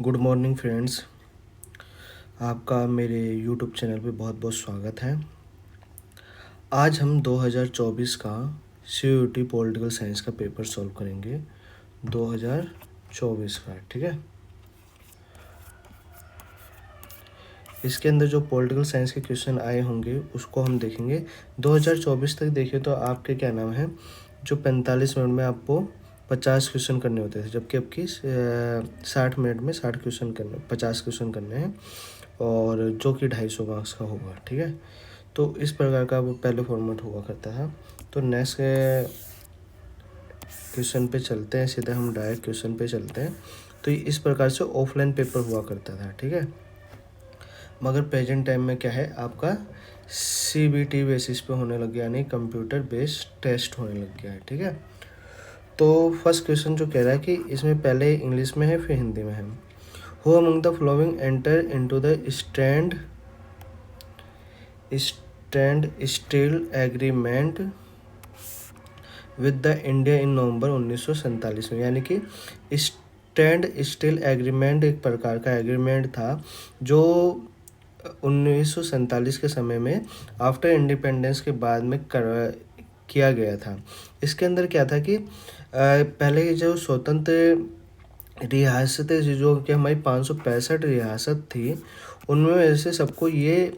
Good morning friends. आपका मेरे YouTube channel पे बहुत बहुत स्वागत है। आज हम 2024 का CUET पॉलिटिकल साइंस का पेपर सॉल्व करेंगे। 2024 का, ठीक है। इसके अंदर जो पॉलिटिकल साइंस के क्वेश्चन आए होंगे उसको हम देखेंगे। 2024 तक देखिए तो आपके क्या नाम है, जो 45 मिनट में आपको 50 क्वेश्चन करने होते थे, जबकि अब की 60 मिनट में 60 क्वेश्चन करने 50 क्वेश्चन करने हैं, और जो कि 250 मार्क्स का होगा, ठीक है। तो इस प्रकार का वो पहले फॉर्मेट हुआ करता था। तो नेक्स्ट क्वेश्चन पे चलते हैं, सीधे हम डायरेक्ट क्वेश्चन पे चलते हैं। तो इस प्रकार से ऑफलाइन पेपर हुआ करता था, ठीक है। मगर प्रेजेंट टाइम में क्या है, आपका CBT बेसिस पे होने लग गया, यानी कंप्यूटर बेस्ड टेस्ट होने लग गया है, ठीक है। तो फर्स्ट क्वेश्चन जो कह रहा है कि इसमें पहले इंग्लिश में है फिर हिंदी में है। Who among the following enter into the standstill agreement with the India in November 1947 में। यानी कि स्टैंड स्टील एग्रीमेंट एक प्रकार का एग्रीमेंट था जो 1947 के समय में आफ्टर इंडिपेंडेंस के बाद में किया गया था। इसके अंदर क्या था कि पहले की जो स्वतंत्र रियासतें जो कि हमारी 565 रियासत थी, उनमें वैसे सबको ये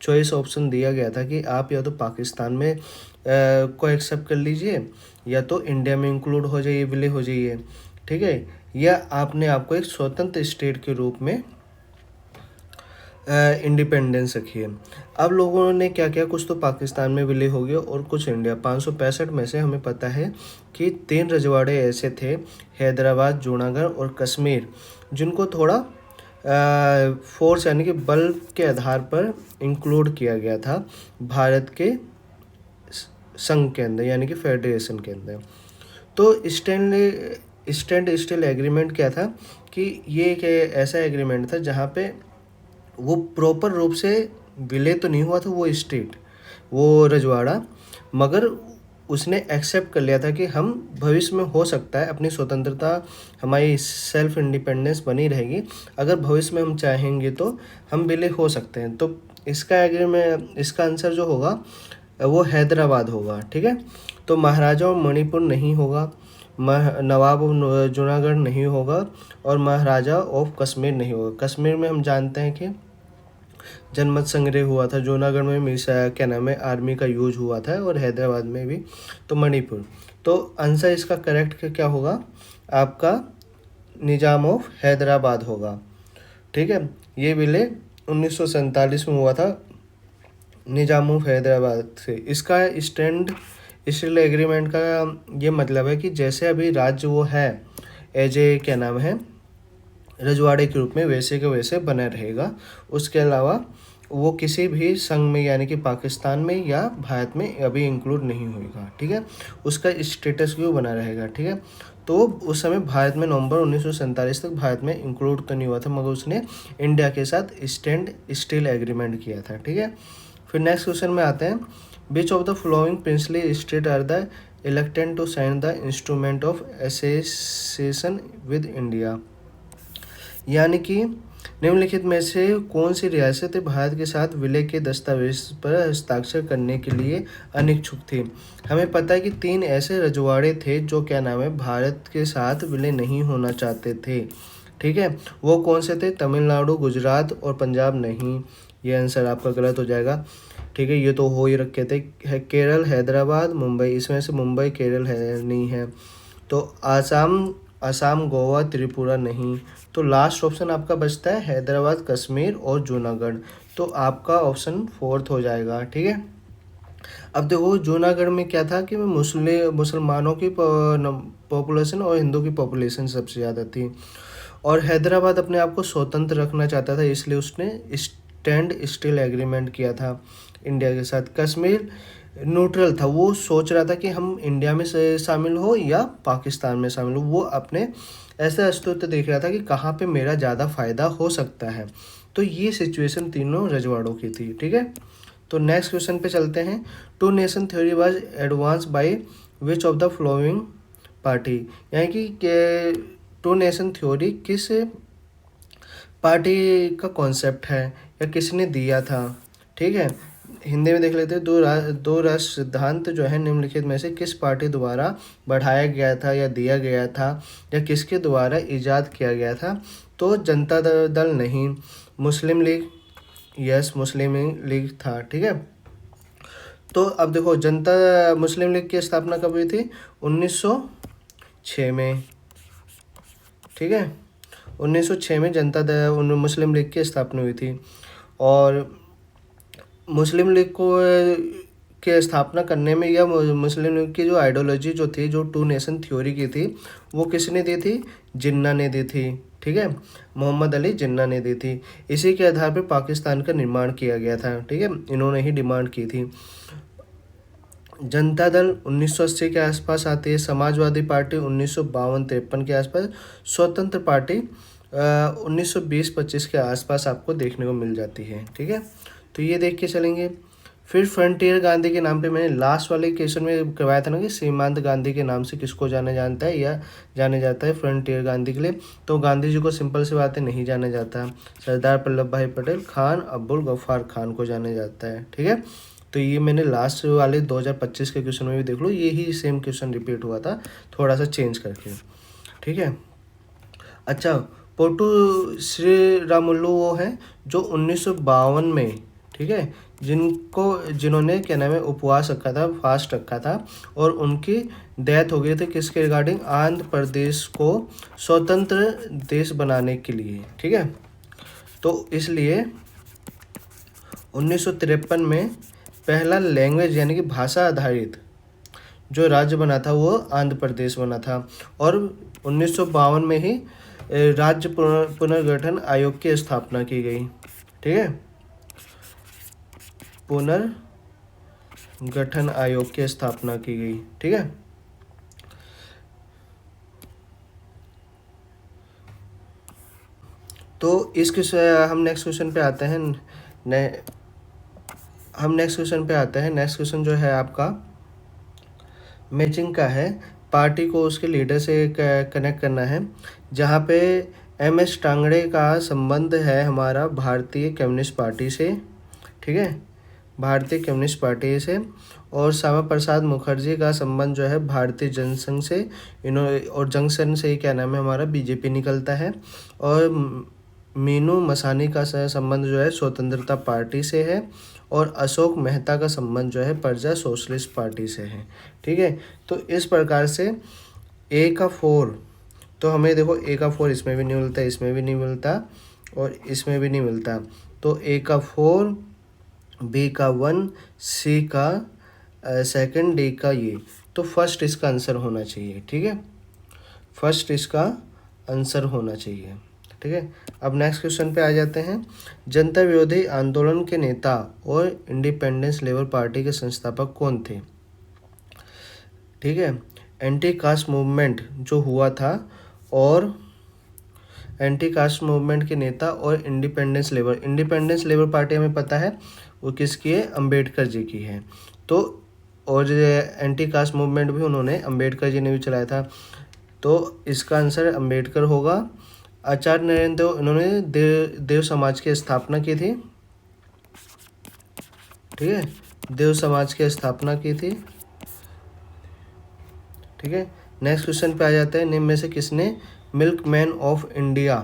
चॉइस ऑप्शन दिया गया था कि आप या तो पाकिस्तान में को एक्सेप्ट कर लीजिए, या तो इंडिया में इंक्लूड हो जाइए, विलय हो जाइए, ठीक है, या आपने आपको एक स्वतंत्र स्टेट के रूप में इंडिपेंडेंस रखी है। अब लोगों ने क्या किया, कुछ तो पाकिस्तान में विलय हो गया और कुछ इंडिया। 565 में से हमें पता है कि 3 रजवाड़े ऐसे थे, हैदराबाद, जूनागढ़ और कश्मीर, जिनको थोड़ा फोर्स यानी कि बल के आधार पर इंक्लूड किया गया था भारत के संघ के अंदर, यानी कि फेडरेशन के अंदर। तो स्टैंड स्टील एग्रीमेंट क्या था कि ये एक ऐसा एग्रीमेंट था जहाँ पे वो प्रॉपर रूप से विलय तो नहीं हुआ था वो स्टेट, वो रजवाड़ा, मगर उसने एक्सेप्ट कर लिया था कि हम भविष्य में हो सकता है अपनी स्वतंत्रता, हमारी सेल्फ इंडिपेंडेंस बनी रहेगी, अगर भविष्य में हम चाहेंगे तो हम विलय हो सकते हैं। तो इसका एग्रीमेंट, इसका आंसर जो होगा वो हैदराबाद होगा, ठीक है। तो महाराजा ऑफ मणिपुर नहीं होगा, नवाब ऑफ जूनागढ़ नहीं होगा, और महाराजा ऑफ कश्मीर नहीं होगा। कश्मीर में हम जानते हैं कि जनमत संग्रह हुआ था, जूनागढ़ में मिसा क्या नाम है आर्मी का यूज हुआ था, और हैदराबाद में भी। तो मणिपुर, तो आंसर इसका करेक्ट क्या होगा आपका, निजाम ऑफ हैदराबाद होगा, ठीक है। ये विलय 1947 में हुआ था निजाम ऑफ हैदराबाद से। इसका स्टैंड स्टील एग्रीमेंट का ये मतलब है कि जैसे अभी राज्य वो है एज ए क्या नाम है रजवाड़े के रूप में, वैसे के वैसे बना रहेगा। उसके अलावा वो किसी भी संघ में यानी कि पाकिस्तान में या भारत में अभी इंक्लूड नहीं होगा, ठीक है। उसका स्टेटस भी बना रहेगा, ठीक है। तो उस समय भारत में नवंबर 1947 तक भारत में इंक्लूड तो नहीं हुआ था, मगर उसने इंडिया के साथ स्टैंड स्टील एग्रीमेंट किया था, ठीक है। फिर नेक्स्ट क्वेश्चन में आते हैं, which of the following princely state are the elected to sign the instrument of association with India. यानी कि निम्नलिखित में से कौन सी रियासत भारत के साथ विलय के दस्तावेज पर हस्ताक्षर करने के लिए अनिच्छुक थी। हमें पता है कि 3 ऐसे रजवाड़े थे जो क्या नाम है भारत के साथ विलय नहीं होना चाहते थे, ठीक है। वो कौन से थे, तमिलनाडु, गुजरात और पंजाब नहीं, ये आंसर आपका गलत हो जाएगा, ठीक है। ये तो हो ही रखे थे, केरल, हैदराबाद, मुंबई, इसमें से मुंबई केरल है नहीं है। तो आसाम, गोवा, त्रिपुरा नहीं। तो लास्ट ऑप्शन आपका बचता है हैदराबाद, कश्मीर और जूनागढ़। तो आपका ऑप्शन 4th हो जाएगा, ठीक है। अब देखो जूनागढ़ में क्या था कि मुसलमानों की पॉपुलेशन और हिंदू की पॉपुलेशन सबसे ज़्यादा थी, और हैदराबाद अपने आप को स्वतंत्र रखना चाहता था, इसलिए उसने स्टैंड स्टील एग्रीमेंट किया था इंडिया के साथ। कश्मीर न्यूट्रल था, वो सोच रहा था कि हम इंडिया में से शामिल हो या पाकिस्तान में शामिल हो, वो अपने ऐसा अस्तित्व देख रहा था कि कहाँ पे मेरा ज़्यादा फायदा हो सकता है। तो ये सिचुएशन तीनों रजवाड़ों की थी, ठीक है। तो नेक्स्ट क्वेश्चन पे चलते हैं, two nation theory was advance by which of the following party. यानी कि टू नेशन थ्योरी किस पार्टी का कॉन्सेप्ट है या किसने दिया था। ठीक है, हिंदी में देख लेते हैं। दो राष्ट्र सिद्धांत जो है निम्नलिखित में से किस पार्टी द्वारा बढ़ाया गया था या दिया गया था या किसके द्वारा इजाद किया गया था। तो जनता दल नहीं, मुस्लिम लीग, यस मुस्लिम लीग था। ठीक है, तो अब देखो जनता मुस्लिम लीग की स्थापना कब हुई थी? 1906 में। ठीक है, 1906 में मुस्लिम लीग की स्थापना हुई थी। और मुस्लिम लीग को के स्थापना करने में या मुस्लिम लीग की जो आइडियोलॉजी जो थी, जो टू नेशन थ्योरी की थी, वो किसने दी थी? जिन्ना ने दी थी। ठीक है, मोहम्मद अली जिन्ना ने दी थी। इसी के आधार पर पाकिस्तान का निर्माण किया गया था। ठीक है, इन्होंने ही डिमांड की थी। जनता दल 1980 के आसपास आती है, समाजवादी पार्टी 1952-53 के आसपास, स्वतंत्र पार्टी 1920-25 के आसपास आपको देखने को मिल जाती है। ठीक है, तो ये देख के चलेंगे। फिर फ्रंटियर गांधी के नाम पे मैंने लास्ट वाले क्वेश्चन में करवाया था ना कि सीमांत गांधी के नाम से किसको जाना जानता है या जाने जाता है फ्रंटियर गांधी के लिए। तो गांधी जी को सिंपल सी बात है नहीं जाना जाता। सरदार वल्लभ भाई पटेल, खान अब्दुल गफ्फार खान को जाना जाता है। ठीक है, तो ये मैंने लास्ट वाले 2025 के क्वेश्चन में भी देख लो, यही सेम क्वेश्चन रिपीट हुआ था थोड़ा सा चेंज करके। ठीक है, अच्छा, पोटू श्री रामुलु वो हैं जो 1952 में, ठीक है, जिन्होंने क्या नाम है उपवास रखा था, फास्ट रखा था, और उनकी डेथ हो गई थी किसके रिगार्डिंग? आंध्र प्रदेश को स्वतंत्र देश बनाने के लिए। ठीक है, तो इसलिए 1953 में पहला लैंग्वेज यानी कि भाषा आधारित जो राज्य बना था वो आंध्र प्रदेश बना था। और 1952 में ही राज्य पुनर्गठन आयोग की स्थापना की गई। ठीक है, पुनर्गठन आयोग की स्थापना की गई। ठीक है, तो हम नेक्स्ट क्वेश्चन पे आते हैं। नेक्स्ट क्वेश्चन जो है आपका मैचिंग का है। पार्टी को उसके लीडर से कनेक्ट करना है, जहाँ पे MS टांगड़े का संबंध है हमारा भारतीय कम्युनिस्ट पार्टी से। ठीक है, भारतीय कम्युनिस्ट पार्टी से। और श्यामा प्रसाद मुखर्जी का संबंध जो है भारतीय जनसंघ से, और जंक्शन से क्या नाम है हमारा BJP निकलता है। और मीनू मसानी का संबंध जो है स्वतंत्रता पार्टी से है। और अशोक मेहता का संबंध जो है प्रजा सोशलिस्ट पार्टी से है। ठीक है, तो इस प्रकार से A का 4, तो हमें देखो A का 4 इसमें भी नहीं मिलता, इसमें भी नहीं मिलता और इसमें भी नहीं मिलता। तो A का 4, B का 1, C का 2, D का ये, तो फर्स्ट इसका आंसर होना चाहिए। ठीक है, फर्स्ट इसका आंसर होना चाहिए। ठीक है, अब नेक्स्ट क्वेश्चन पे आ जाते हैं। जनता विरोधी आंदोलन के नेता और इंडिपेंडेंस लेबर पार्टी के संस्थापक कौन थे? ठीक है, एंटी कास्ट मूवमेंट जो हुआ था, और एंटी कास्ट मूवमेंट के नेता और इंडिपेंडेंस लेबर पार्टी हमें पता है वो किसकी है? अंबेडकर जी की है। तो और एंटी कास्ट मूवमेंट भी उन्होंने, अंबेडकर जी ने भी चलाया था। तो इसका आंसर अंबेडकर होगा। आचार्य नरेंद्र इन्होंने देव समाज की स्थापना की थी। ठीक है, देव समाज की स्थापना की थी। ठीक है, नेक्स्ट क्वेश्चन पे आ जाते हैं। निम्न में से किसने मिल्कमैन ऑफ इंडिया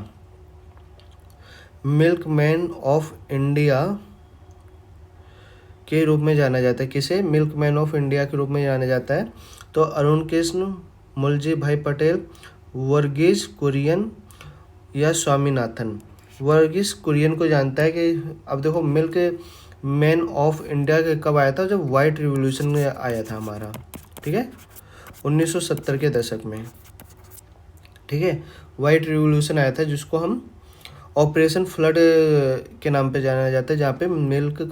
के रूप में जाना जाता है? किसे मिल्कमैन ऑफ इंडिया के रूप में जाना जाता है? तो अरुण कृष्ण, मुलजी भाई पटेल, वर्गीज कुरियन या स्वामीनाथन। वर्गीज कुरियन को जानता है कि अब देखो मिल्क मैन ऑफ इंडिया कब आया था? जब वाइट रिवॉल्यूशन में आया था हमारा। ठीक है, 1970 के दशक में। ठीक है, वाइट रिवॉल्यूशन आया था जिसको हम ऑपरेशन फ्लड के नाम पे जाना जाता है, जहाँ पे मिल्क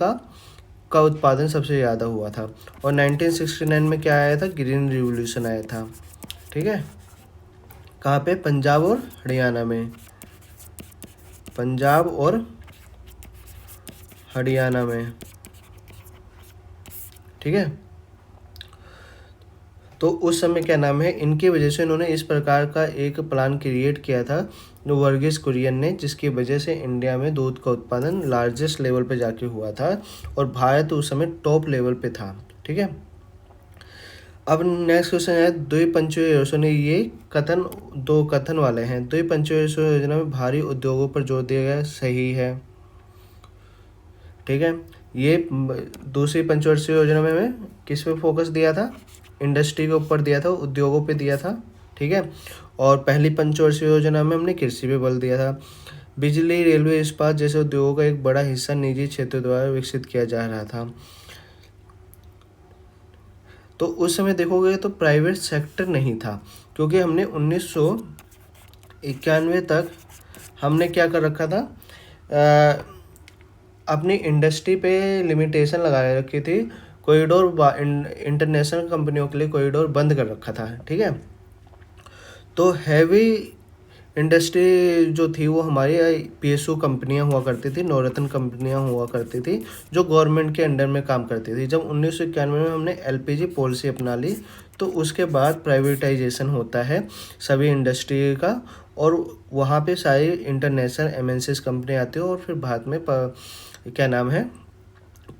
का उत्पादन सबसे ज़्यादा हुआ था। और 1969 में क्या आया था? ग्रीन रिवॉल्यूशन आया था। ठीक है, कहाँ पे? पंजाब और हरियाणा में। पंजाब और हरियाणा में। ठीक है, तो उस समय क्या नाम है, इनकी वजह से इन्होंने इस प्रकार का एक प्लान क्रिएट किया था वर्गीस कुरियन ने, जिसकी वजह से इंडिया में दूध का उत्पादन लार्जेस्ट लेवल पे जाके हुआ था और भारत उस समय टॉप लेवल पे था। ठीक है। अब नेक्स्ट क्वेश्चन है, द्विपंचीय योजना। ये कथन दो कथन वाले हैं। द्विपंचीय योजना में भारी उद्योगों पर जोर दिया गया, सही है। ठीक है। ये दूसरी पंचवर्षीय योजना में हमें किस पे फोकस दिया था? इंडस्ट्री के ऊपर दिया था, उद्योगों पे दिया था। ठीक है। और पहली पंचवर्षीय योजना में हमने कृषि पे बल दिया था। बिजली, रेलवे, इस्पात जैसे उद्योगों का एक बड़ा हिस्सा निजी क्षेत्र द्वारा विकसित किया जा रहा था। तो उस समय देखोगे तो प्राइवेट सेक्टर नहीं था, क्योंकि हमने 1991 तक हमने क्या कर रखा था, अपनी इंडस्ट्री पे लिमिटेशन लगा रखी थी। कॉरिडोर इंटरनेशनल कंपनियों के लिए कॉरिडोर बंद कर रखा था। ठीक है। तो हैवी इंडस्ट्री जो थी वो हमारी पीएसयू कंपनियां हुआ करती थी, नवरत्न कंपनियां हुआ करती थी, जो गवर्नमेंट के अंडर में काम करती थी। जब 1991 में हमने एलपीजी पॉलिसी अपना ली, तो उसके बाद प्राइवेटाइजेशन होता है सभी इंडस्ट्री का, और वहाँ पे सारी इंटरनेशनल एमएनसीज कंपनी आती है, और फिर बाद में क्या नाम है,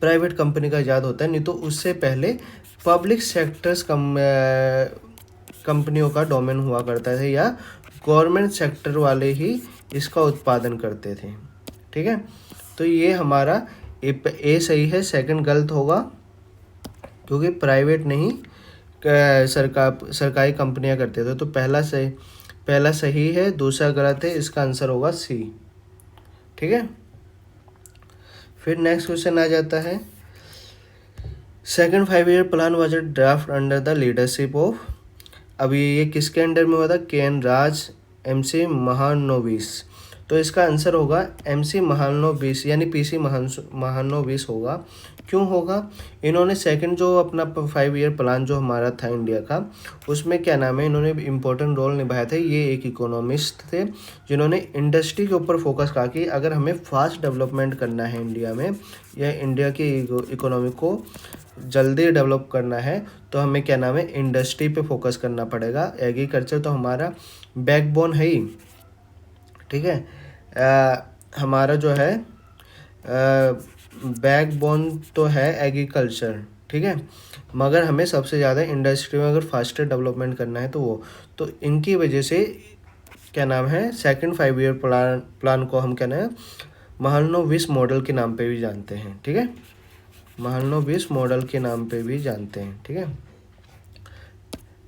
प्राइवेट कंपनी का ईजाद होता है। नहीं तो उससे पहले पब्लिक सेक्टर्स कंपनियों का डोमेन हुआ करता था, या गवर्नमेंट सेक्टर वाले ही इसका उत्पादन करते थे। ठीक है। तो ये हमारा ए सही है, सेकंड गलत होगा, क्योंकि प्राइवेट नहीं सरकारी कंपनियां करते थे। तो पहला सही है, दूसरा गलत है, इसका आंसर होगा सी। ठीक है। फिर नेक्स्ट क्वेश्चन आ जाता है, second 5 year plan was draft under the leadership of. अब ये किसके अंडर में हुआ था? के.एन. राज, एम.सी. महालनोबिस। तो इसका आंसर होगा एम.सी. महालनोबिस, यानी पी.सी. महालनोबिस होगा। क्यों होगा? इन्होंने सेकंड जो अपना 5 ईयर प्लान जो हमारा था इंडिया का, उसमें क्या नाम है, इन्होंने इम्पोर्टेंट रोल निभाया था। ये एक इकोनॉमिस्ट थे, जिन्होंने इंडस्ट्री के ऊपर फोकस कहा कि अगर हमें फास्ट डेवलपमेंट करना है इंडिया में, या इंडिया की इकोनॉमी को जल्दी डेवलप करना है, तो हमें क्या नाम है, इंडस्ट्री पे फोकस करना पड़ेगा। एग्रीकल्चर तो हमारा बैकबोन है ही। ठीक है। हमारा जो है बैकबोन तो है एग्रीकल्चर। ठीक है। मगर हमें सबसे ज़्यादा इंडस्ट्री में अगर फास्टर डेवलपमेंट करना है तो वो, तो इनकी वजह से क्या नाम है, सेकंड 5 ईयर प्लान को हम क्या नाम है, महालनोबिस मॉडल के नाम पे भी जानते हैं। ठीक है। महालनोबिस मॉडल के नाम पे भी जानते हैं। ठीक है।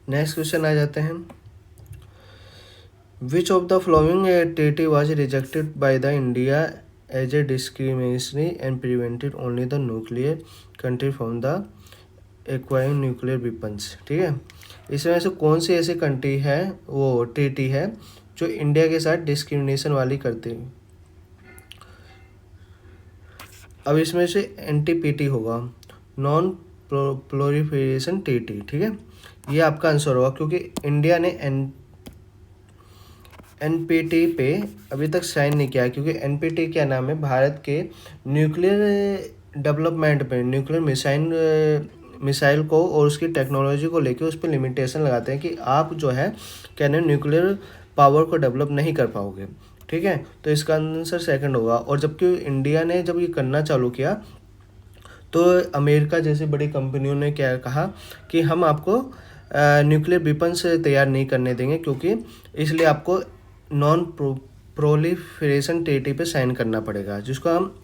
नेक्स्ट क्वेश्चन आ जाते हैं, which of the following treaty was rejected by the India as a discriminationary and prevented only the nuclear country from the acquiring nuclear weapons. ठीक है। इसमें से कौन सी ऐसी कंट्री है, वो ट्रीटी है जो इंडिया के साथ डिस्क्रिमिनेशन वाली करती है? अब इसमें से एनटीपीटी होगा, नॉन प्रोलिफरेशन ट्रीटी। ठीक है। ये आपका आंसर होगा, क्योंकि इंडिया ने एनपीटी पे अभी तक साइन नहीं किया, क्योंकि एनपीटी क्या नाम है, भारत के न्यूक्लियर डेवलपमेंट पे, न्यूक्लियर मिसाइल को और उसकी टेक्नोलॉजी को लेके उस पर लिमिटेशन लगाते हैं कि आप जो है क्या नाम न्यूक्लियर पावर को डेवलप नहीं कर पाओगे। ठीक है। तो इसका आंसर सेकंड होगा। और जबकि इंडिया ने जब ये करना चालू किया, तो अमेरिका जैसी बड़ी कंपनियों ने क्या कहा कि हम आपको न्यूक्लियर वेपन्स तैयार नहीं करने देंगे, क्योंकि इसलिए आपको नॉन प्रोलिफरेशन ट्रीटी पे साइन करना पड़ेगा, जिसको हम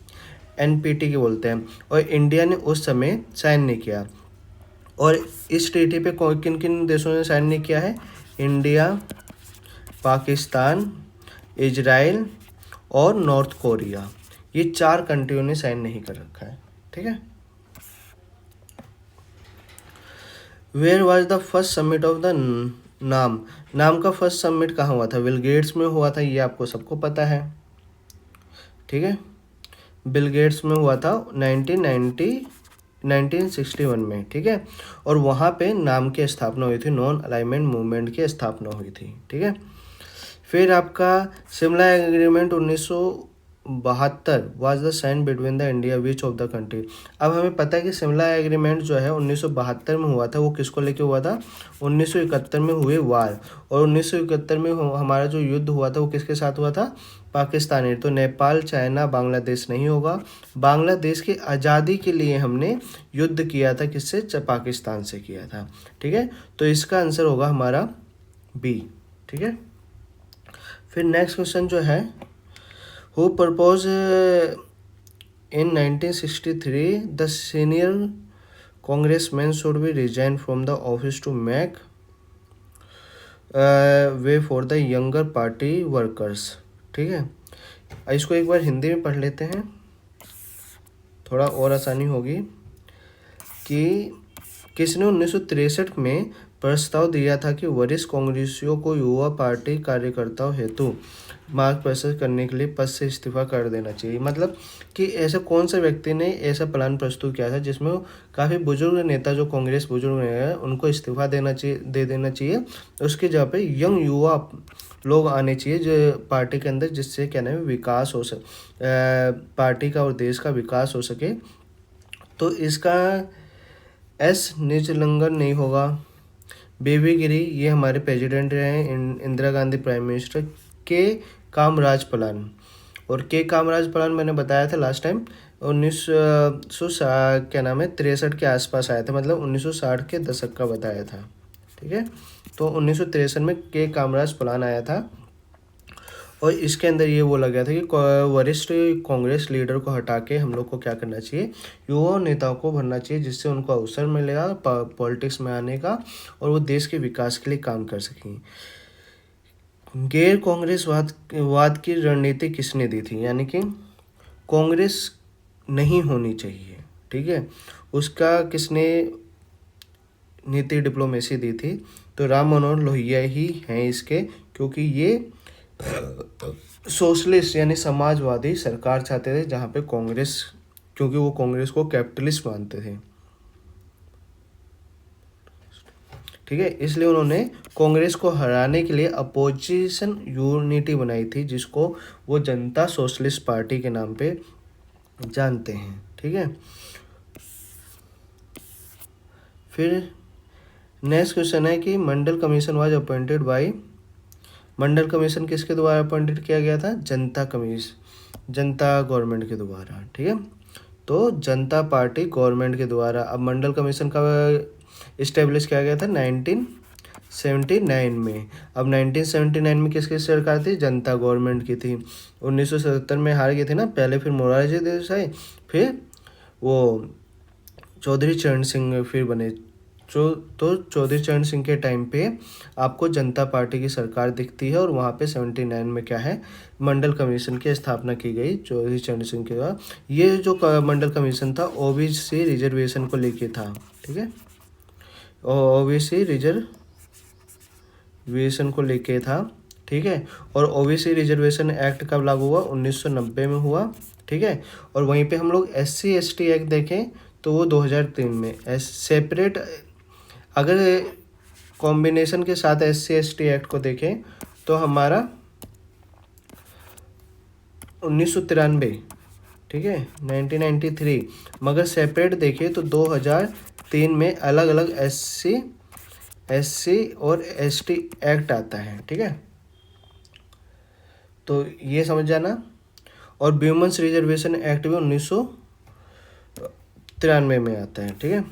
एनपीटी के बोलते हैं। और इंडिया ने उस समय साइन नहीं किया। और इस ट्रीटी पे किन किन देशों ने साइन नहीं किया है? इंडिया, पाकिस्तान, इजराइल और नॉर्थ कोरिया। ये 4 कंट्रियों ने साइन नहीं कर रखा है। ठीक है। Where was the first summit of the नाम का फर्स्ट समिट कहाँ हुआ था? बिल गेट्स में हुआ था, ये आपको सबको पता है। ठीक है। बिल गेट्स में हुआ था 1961 में। ठीक है। और वहाँ पे नाम की स्थापना हुई थी, नॉन अलाइनमेंट मूवमेंट की स्थापना हुई थी। ठीक है। फिर आपका Shimla agreement 1972 was the sign between the India which of the country. अब हमें पता है कि शिमला एग्रीमेंट जो है 1972 में हुआ था, वो किसको लेके हुआ था? 1971 में हुए वार। और 1971 में हमारा जो युद्ध हुआ था वो किसके साथ हुआ था? पाकिस्तानी। तो नेपाल, चाइना, बांग्लादेश नहीं होगा। बांग्लादेश की आज़ादी के लिए हमने युद्ध किया था, किससे? पाकिस्तान से किया था। ठीक है, तो इसका आंसर होगा हमारा बी। ठीक है, फिर नेक्स्ट क्वेश्चन जो है, who propose in 1963 the senior congressman should be resign from the office to make way for the younger party workers. ठीक है, इसको एक बार हिंदी में पढ़ लेते हैं, थोड़ा और आसानी होगी। कि किसने 1963 में प्रस्ताव दिया था कि वरिष्ठ कांग्रेसियों को युवा पार्टी कार्यकर्ताओं हेतु मार्गदर्शन करने के लिए पद से इस्तीफा कर देना चाहिए? मतलब कि ऐसा कौन सा व्यक्ति ने ऐसा प्लान प्रस्तुत किया था जिसमें काफ़ी बुजुर्ग नेता, जो कांग्रेस बुजुर्ग हैं, उनको इस्तीफा दे देना चाहिए, उसकी जगह पे यंग युवा लोग आने चाहिए जो पार्टी के अंदर, जिससे क्या नाम है, विकास हो पार्टी का और देश का विकास हो सके। तो इसका एस निजलिंगन नहीं होगा। बेबी गिरी, ये हमारे प्रेसिडेंट रहे हैं, इंदिरा गांधी प्राइम मिनिस्टर। के कामराज पलान, और के कामराज पलान मैंने बताया था लास्ट टाइम 1960 क्या नाम है 63 के आसपास आया था, मतलब 1960 के दशक का बताया था। ठीक है, तो 1963 में के कामराज पलान आया था, और इसके अंदर ये बोला गया था कि वरिष्ठ कांग्रेस लीडर को हटा के हम लोग को क्या करना चाहिए, युवा नेताओं को भरना चाहिए, जिससे उनको अवसर मिलेगा पॉलिटिक्स में आने का, और वो देश के विकास के लिए काम कर सकें। गैर कांग्रेसवाद की रणनीति किसने दी थी? यानी कि कांग्रेस नहीं होनी चाहिए। ठीक है, उसका किसने नीति डिप्लोमेसी दी थी? तो राम मनोहर लोहिया ही हैं इसके, क्योंकि ये सोशलिस्ट यानी समाजवादी सरकार चाहते थे, जहाँ पे कांग्रेस, क्योंकि वो कांग्रेस को कैपिटलिस्ट मानते थे। ठीक है, इसलिए उन्होंने कांग्रेस को हराने के लिए अपोजिशन यूनिटी बनाई थी, जिसको वो जनता सोशलिस्ट पार्टी के नाम पे जानते हैं। ठीक है, फिर नेक्स्ट क्वेश्चन है कि Mandal commission was appointed by, Mandal commission किसके द्वारा अपॉइंटेड किया गया था? जनता गवर्नमेंट के द्वारा। ठीक है, तो जनता पार्टी गवर्नमेंट के द्वारा। अब मंडल कमीशन का इस्टेब्लिश किया गया था 1979 में। अब 1979 में किसकी सरकार थी? जनता गवर्नमेंट की थी। 1977 में हार गई थी ना पहले, फिर मोरारजी देसाई, फिर वो चौधरी चरण सिंह फिर बने। तो चौधरी चरण सिंह के टाइम पे आपको जनता पार्टी की सरकार दिखती है, और वहाँ पे 79 में क्या है, मंडल कमीशन की स्थापना की गई चौधरी चरण सिंह के द्वारा। ये जो मंडल कमीशन था ओबीसी रिजर्वेशन को लेके था। ठीक है, ओबीसी रिजर्वेशन को लेके था। ठीक है, और ओबीसी रिजर्वेशन एक्ट कब लागू हुआ? 1990 में हुआ। ठीक है, और वहीं पे हम लोग SC ST एक्ट देखें तो वो 2003 में सेपरेट, अगर कॉम्बिनेशन के साथ SC ST एक्ट को देखें तो हमारा 1993, ठीक है 1993, मगर सेपरेट देखिए तो 2003 में अलग अलग SC और ST एक्ट आता है। ठीक है, तो ये समझ जाना। और वुमेन्स रिजर्वेशन एक्ट भी 1993 में आता है। ठीक है,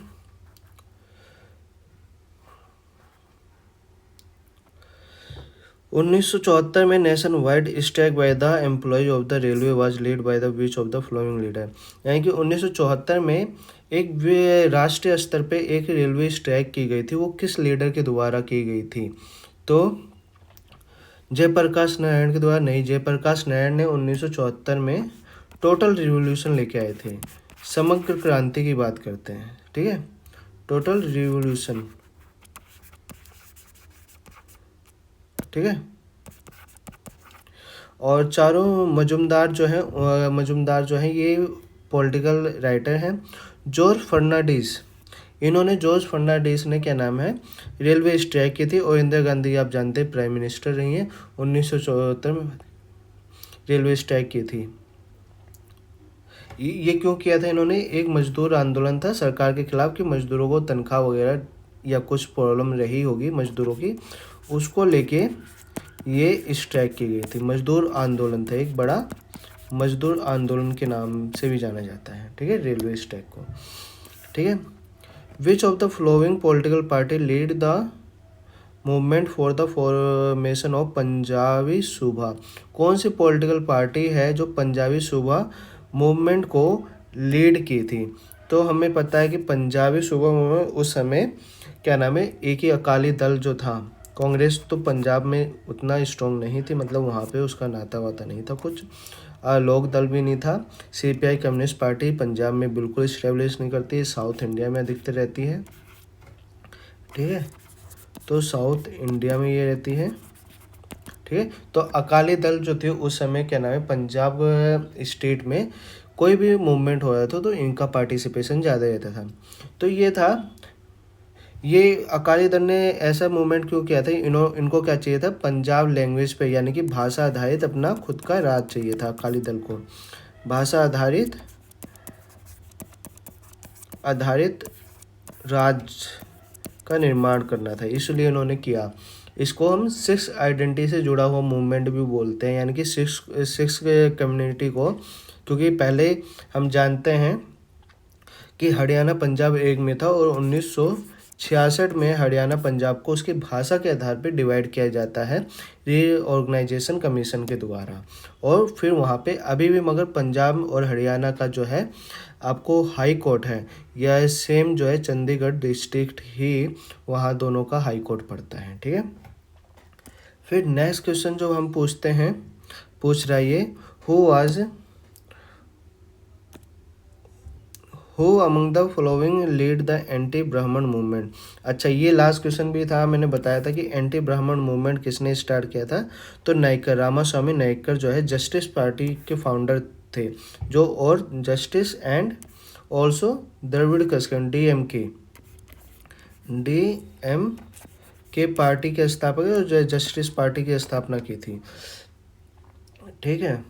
उन्नीस में nationwide strike by the employ of the railway was lead by the which of the following leader. यानी कि 1974 में एक राष्ट्रीय स्तर पे एक रेलवे स्ट्राइक की गई थी, वो किस लीडर के द्वारा की गई थी? तो जयप्रकाश नारायण के द्वारा नहीं। जयप्रकाश नारायण ने 1974 में टोटल रिवॉल्यूशन लेके आए थे, समग्र क्रांति की बात करते हैं। ठीक है, टोटल रिवॉल्यूशन। ठीक है, और चारों मजुमदार जो हैं ये पॉलिटिकल राइटर हैं। जॉर्ज फर्नांडिस, इन्होंने जॉर्ज फर्नांडिस ने क्या नाम है रेलवे स्ट्राइक की थी, और इंदिरा गांधी आप जानते हैं प्राइम मिनिस्टर रही हैं, 1974 में रेलवे स्ट्राइक की थी। ये क्यों किया था इन्होंने? एक मजदूर आंदोलन था सरकार के खिलाफ कि मजदूरों को तनख्वाह वगैरह या कुछ प्रॉब्लम रही होगी मजदूरों की, उसको लेके ये स्ट्राइक की गई थी। मजदूर आंदोलन था, एक बड़ा मजदूर आंदोलन के नाम से भी जाना जाता है, ठीक है, रेलवे स्ट्राइक को, ठीक है। Which of the flowing political party lead the movement for the formation of Punjabi सूबा? कौन सी पॉलिटिकल पार्टी है जो पंजाबी सूबा मूवमेंट को लीड की थी? तो हमें पता है कि पंजाबी सूबा मूवमेंट उस समय क्या नाम है, एक ही अकाली दल जो था, कांग्रेस तो पंजाब में उतना स्ट्रॉन्ग नहीं थी, मतलब वहाँ पे उसका नाता वाता नहीं था कुछ, लोक दल भी नहीं था। सीपीआई कम्युनिस्ट पार्टी पंजाब में बिल्कुल इस्टेब्लिश नहीं करती, साउथ इंडिया में अधिकतर रहती है, ठीक है, तो साउथ इंडिया में ये रहती है, ठीक है। तो अकाली दल जो थे उस समय क्या नाम है, पंजाब स्टेट में कोई भी मूवमेंट हो रहा था तो इनका पार्टिसिपेशन ज़्यादा रहता था। तो ये था, ये अकाली दल ने ऐसा मूवमेंट क्यों किया था? इनको क्या चाहिए था? पंजाब लैंग्वेज पे, यानी कि भाषा आधारित अपना खुद का राज चाहिए था अकाली दल को, भाषा आधारित राज का निर्माण करना था, इसलिए इन्होंने किया। इसको हम सिक्स आइडेंटिटी से जुड़ा हुआ मूवमेंट भी बोलते हैं, यानी कि सिक्स कम्युनिटी को, क्योंकि पहले हम जानते हैं कि हरियाणा पंजाब एक में था और 1966 में हरियाणा पंजाब को उसकी भाषा के आधार पर डिवाइड किया जाता है रीऑर्गेनाइजेशन कमीशन के द्वारा। और फिर वहाँ पे अभी भी मगर पंजाब और हरियाणा का जो है आपको हाई कोर्ट है, यह सेम जो है चंडीगढ़ डिस्ट्रिक्ट ही वहाँ दोनों का हाई कोर्ट पड़ता है, ठीक है। फिर नेक्स्ट क्वेश्चन जो हम पूछते हैं, पूछ रहा है ये, who among the following lead the anti ब्राह्मण मूवमेंट? अच्छा, ये लास्ट क्वेश्चन भी था, मैंने बताया था कि एंटी ब्राह्मण मूवमेंट किसने स्टार्ट किया था, तो नायकर, रामास्वामी नायकर जो है जस्टिस पार्टी के फाउंडर थे, जो, और justice and also Dravida Kazhagam DMK party के स्थापक है, और जस्टिस पार्टी की स्थापना की थी, ठीक है,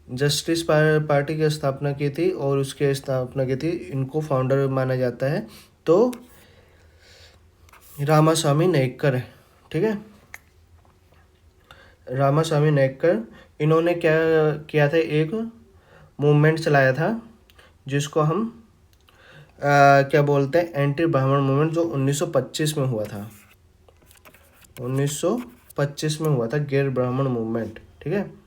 जस्टिस पार्टी की स्थापना की थी और उसके स्थापना की थी, इनको फाउंडर माना जाता है तो रामास्वामी नायकर है, ठीक है। रामास्वामी नायकर, इन्होंने क्या किया था, एक मूवमेंट चलाया था जिसको हम क्या बोलते हैं, एंटी ब्राह्मण मूवमेंट, जो 1925 में हुआ था, 1925 में हुआ था गैर ब्राह्मण मूवमेंट, ठीक है।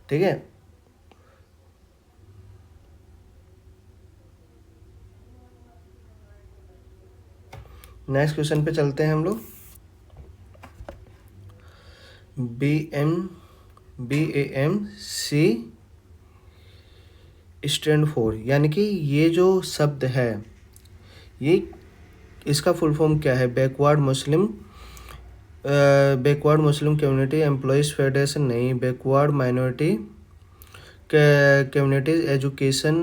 ठीक है, नेक्स्ट क्वेश्चन पे चलते हैं हम लोग। BAMC स्टैंड फॉर, यानी कि ये जो शब्द है, ये इसका फुल फॉर्म क्या है? Backward Muslim community employees federation नहीं, backward minority community education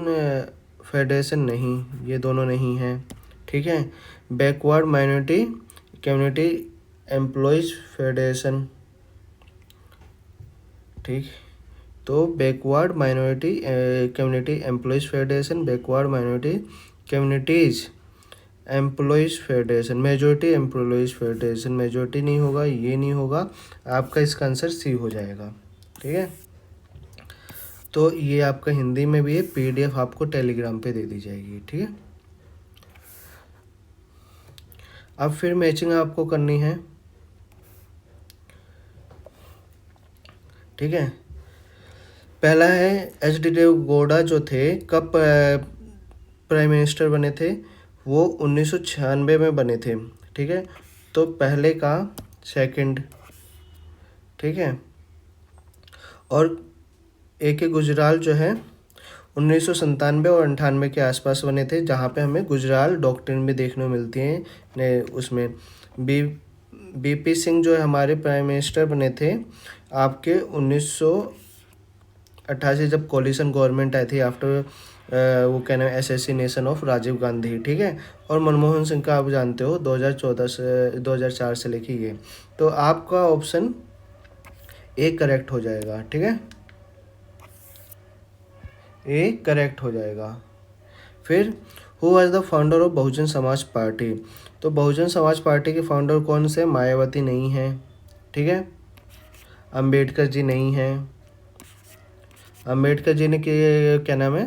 federation नहीं, ये दोनों नहीं हैं, ठीक है। Backward minority community employees federation, ठीक, तो backward minority community employees federation, backward minority communities employees federation, majority employees federation, majority नहीं होगा, ये नहीं होगा, आपका इसका आंसर सी हो जाएगा, ठीक है। तो ये आपका हिंदी में भी है, PDF आपको टेलीग्राम पे दे दी जाएगी, ठीक है। अब फिर मैचिंग आपको करनी है, ठीक है। पहला है HD देवगौड़ा जो थे, कब प्राइम मिनिस्टर बने थे? वो 1996 में बने थे, ठीक है। तो पहले का सेकंड, ठीक है। और AK गुजराल जो है 1997 और 98 के आसपास बने थे, जहाँ पे हमें गुजराल डॉक्ट्रिन भी देखने को मिलती है ने उसमें। BP सिंह जो है हमारे प्राइम मिनिस्टर बने थे आपके 1988, जब कोलिशन गवर्नमेंट आई थी आफ्टर वो क्या नाम है, असैसिनेशन ऑफ राजीव गांधी, ठीक है। और मनमोहन सिंह का आप जानते हो 2014 से 2004 से लेके ये। तो आपका ऑप्शन ए करेक्ट हो जाएगा, ठीक है, ए करेक्ट हो जाएगा। फिर who was the founder of Bahujan Samaj party. तो बहुजन समाज पार्टी के फाउंडर कौन से? मायावती नहीं है, ठीक है, अंबेडकर जी नहीं है। अंबेडकर जी ने क्या नाम है,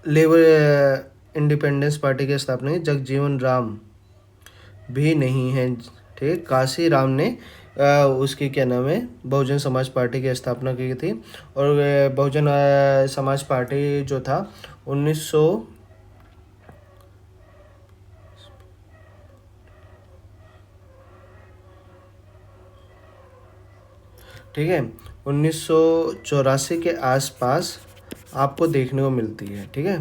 लेबर इंडिपेंडेंस पार्टी की स्थापना की। जगजीवन राम भी नहीं है, ठीक है। काशी राम ने उसकी क्या नाम है, बहुजन समाज पार्टी की स्थापना की थी। और बहुजन समाज पार्टी जो था 1900, ठीक है, 1984 के आसपास आपको देखने को मिलती है, ठीक है।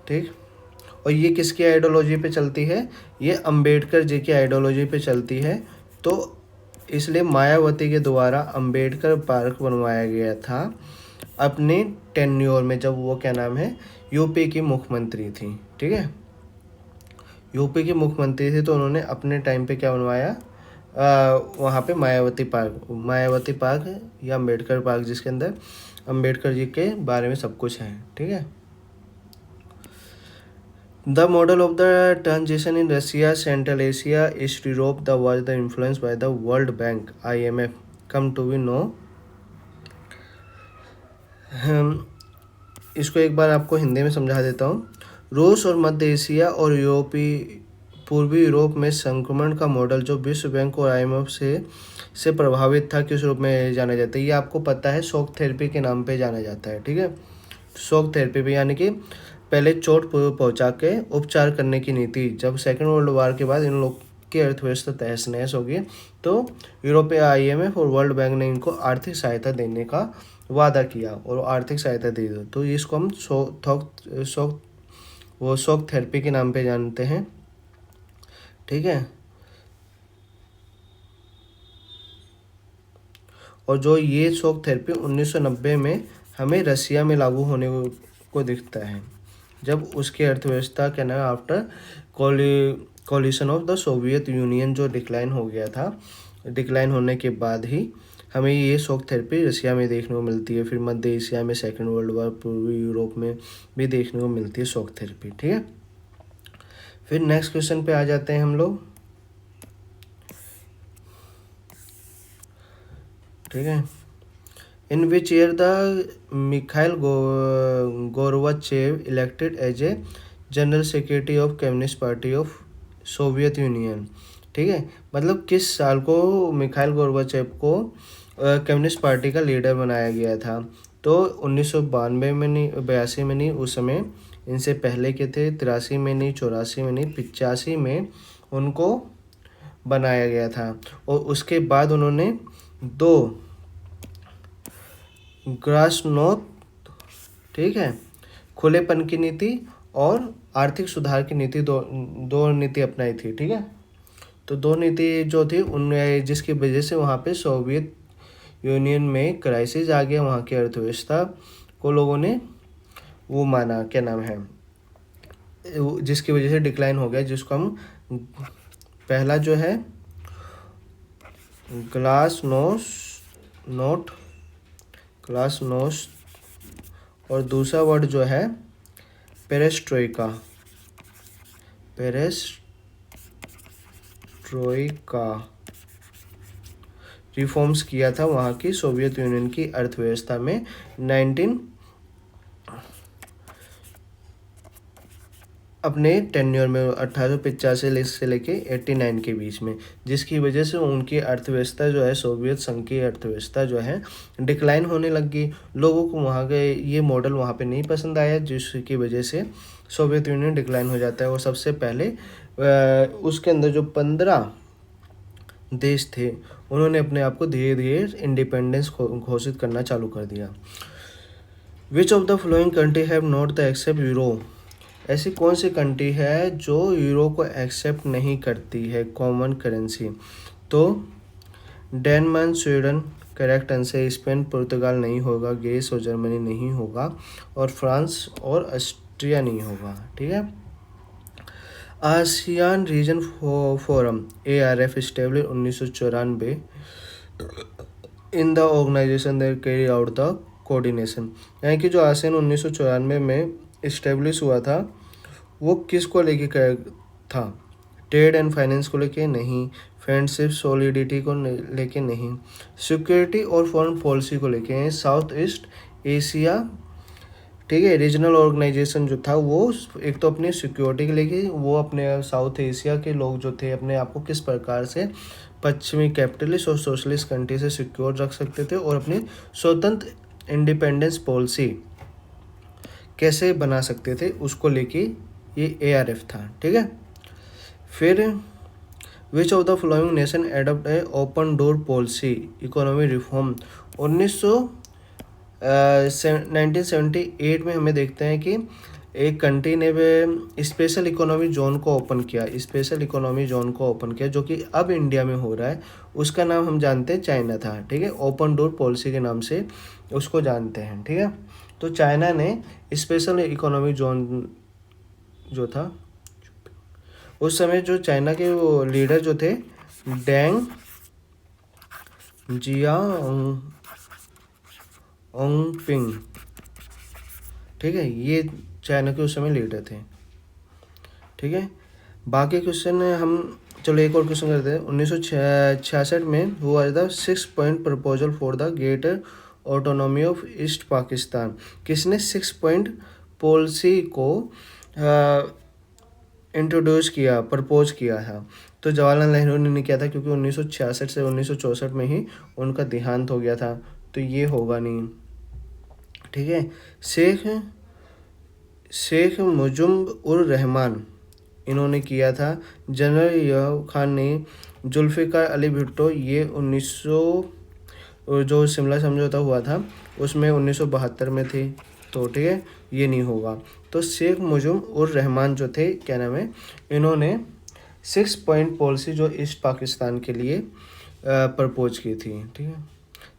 ठीक। और ये किसकी आइडियोलॉजी पे चलती है? ये अंबेडकर जी की आइडियोलॉजी पे चलती है। तो इसलिए मायावती के द्वारा अंबेडकर पार्क बनवाया गया था अपने टेन्योर में, जब वो क्या नाम है, यूपी की मुख्यमंत्री थी, ठीक है। यूपी की मुख्यमंत्री थी तो उन्होंने अपने टाइम पे क्या बनवाया, वहाँ पे मायावती पार्क या अंबेडकर पार्क, जिसके अंदर अंबेडकर जी के बारे में सब कुछ है, ठीक है। The model of the transition in Russia, Central Asia, East Europe that was the influenced by the World Bank, IMF, come to be know। इसको एक बार आपको हिंदी में समझा देता हूँ। रूस और मध्य एशिया और पूर्वी यूरोप में संक्रमण का मॉडल जो विश्व बैंक और IMF से प्रभावित था, किस रूप में जाना जाता है? ये आपको पता है, शॉक थेरेपी के नाम पे जाना जाता है, ठीक है। शॉक थेरेपी भी, यानी कि पहले चोट पहुंचा के उपचार करने की नीति। जब सेकेंड वर्ल्ड वार के बाद इन लोग की अर्थव्यवस्था तहस नहस हो गई, तो यूरोपीय IMF और वर्ल्ड बैंक ने इनको आर्थिक सहायता देने का वादा किया और आर्थिक सहायता दी। तो इसको हम शॉक थेरेपी के नाम पे जानते हैं, ठीक है। और जो ये शॉक थेरेपी 1990 में हमें रसिया में लागू होने को दिखता है, जब उसकी अर्थव्यवस्था क्या नाम, after coalition of the Soviet union जो डिक्लाइन हो गया था, डिक्लाइन होने के बाद ही हमें ये शॉक थेरेपी रसिया में देखने को मिलती है। फिर मध्य एशिया में, सेकेंड वर्ल्ड वार, पूर्वी यूरोप में भी देखने को मिलती है शॉक थेरेपी, ठीक है। फिर नेक्स्ट क्वेश्चन पे आ जाते हैं हम लोग, ठीक है। In which year the Mikhail Gorbachev elected as a general secretary of communist party of Soviet Union, ठीक है। मतलब किस साल को मिखाइल गोरबाचेव को कम्युनिस्ट पार्टी का लीडर बनाया गया था? तो 1992 में नहीं, 82 में नहीं, उस समय इनसे पहले के थे, 83 में नहीं, 84 में नहीं, 85 में उनको बनाया गया था। और उसके बाद उन्होंने 2 ग्लासनोस्ट, ठीक है, खुलेपन की नीति और आर्थिक सुधार की नीति, दो नीति अपनाई थी, ठीक है। तो 2 नीति जो थी उनमें, जिसकी वजह से वहाँ पे सोवियत यूनियन में क्राइसिस आ गया, वहाँ की अर्थव्यवस्था को लोगों ने वो माना, क्या नाम है, जिसकी वजह से डिक्लाइन हो गया, जिसको हम पहला जो है ग्लासनोस्ट और दूसरा वर्ड जो है पेरेस्ट्रोइका रिफॉर्म्स किया था वहाँ की सोवियत यूनियन की अर्थव्यवस्था में अपने टेन्योर में 1885 से लेके 89 के बीच में, जिसकी वजह से उनकी अर्थव्यवस्था जो है, सोवियत संघ की अर्थव्यवस्था जो है डिक्लाइन होने लग गई। लोगों को वहाँ के ये मॉडल वहाँ पे नहीं पसंद आया, जिसकी वजह से सोवियत यूनियन डिक्लाइन हो जाता है। और सबसे पहले उसके अंदर जो 15 देश थे, उन्होंने अपने आप को धीरे धीरे इंडिपेंडेंस घोषित करना चालू कर दिया। Which of the following country have not the accept euro. ऐसी कौन सी कंट्री है जो यूरो को एक्सेप्ट नहीं करती है कॉमन करेंसी? तो Denmark, Sweden correct answer. Spain, पुर्तगाल नहीं होगा। ग्रीस और जर्मनी नहीं होगा। और फ्रांस और ऑस्ट्रिया नहीं होगा। ठीक है। ASEAN region forum ARF establish 1994 in the organization that carry out the coordination. यानी कि जो आसियान 1994 में इस्टेब्लिश हुआ था वो किसको लेके था? ट्रेड एंड फाइनेंस को लेके नहीं, फ्रेंडशिप सॉलिडिटी को लेके नहीं, सिक्योरिटी और फॉरेन पॉलिसी को लेके, साउथ ईस्ट एशिया। ठीक है। रीजनल ऑर्गेनाइजेशन जो था वो एक तो अपनी सिक्योरिटी के लेके, वो अपने साउथ एशिया के लोग जो थे अपने आप को किस प्रकार से पश्चिमी कैपिटलिस्ट और सोशलिस्ट कंट्री से सिक्योर रख सकते थे और अपनी स्वतंत्र इंडिपेंडेंस पॉलिसी कैसे बना सकते थे उसको लेके ये ARF था। ठीक है। फिर विच of the following nation adopt a open door policy economy reform 1978 में हमें देखते हैं कि एक कंट्री ने स्पेशल इकोनॉमी जोन को ओपन किया। स्पेशल इकोनॉमी जोन को ओपन किया जो कि अब इंडिया में हो रहा है। उसका नाम हम जानते हैं चाइना था। ठीक है। ओपन डोर पॉलिसी के नाम से उसको जानते हैं। ठीक है। तो चाइना ने स्पेशल इकोनॉमी जोन जो था, उस समय जो चाइना के वो लीडर जो थे डेंग जियाओपिंग। ठीक है। ये चाइना के उस समय लीडर थे। ठीक है। बाकी क्वेश्चन हम चलो एक और क्वेश्चन करते हैं। 1966 में हुआ था 6 point proposal for the greater autonomy of east Pakistan. किसने 6 पॉइंट पॉलिसी को इंट्रोड्यूस किया, प्रपोज किया है? तो जवाहरलाल नेहरू ने किया था क्योंकि 1966 से 1964 में ही उनका देहांत हो गया था, तो ये होगा नहीं। ठीक है। शेख मुजीब उर रहमान इन्होंने किया था। जनरल याहूब खान ने, जुल्फ़िकार अली भुट्टो, ये 1900 जो शिमला समझौता हुआ था उसमें 1972 में थी। तो ठीक है, ये नहीं होगा। तो शेख मुजीब उर रहमान जो थे, क्या नाम है, इन्होंने 6 पॉइंट पॉलिसी जो ईस्ट पाकिस्तान के लिए प्रपोज की थी। ठीक है।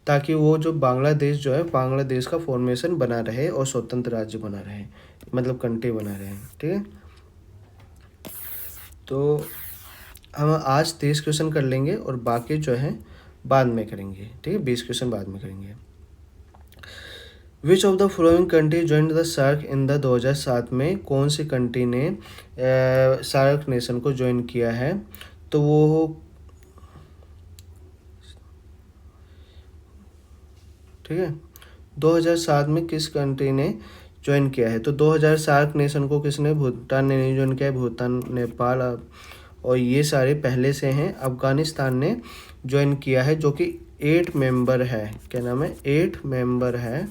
ताकि वो जो बांग्लादेश जो है, बांग्लादेश का फॉर्मेशन बना रहे और स्वतंत्र राज्य बना रहे, मतलब कंट्री बना रहे। ठीक है। तो हम आज 30 क्वेश्चन कर लेंगे और बाकी जो है बाद में करेंगे। ठीक है। 20 क्वेश्चन बाद में करेंगे। Which of the following country joint the SAARC in the 2007 में कौन सी कंट्री ने सार्क नेशन को ज्वाइन किया है? तो वो, ठीक है, 2007 में किस कंट्री ने ज्वाइन किया है? तो 2000 सार्क नेशन को किसने? भूटान ने नहीं ज्वाइन किया है। भूटान, नेपाल और ये सारे पहले से हैं। अफगानिस्तान ने ज्वाइन किया है जो कि 8 मेंबर है। क्या नाम है? 8 मेंबर है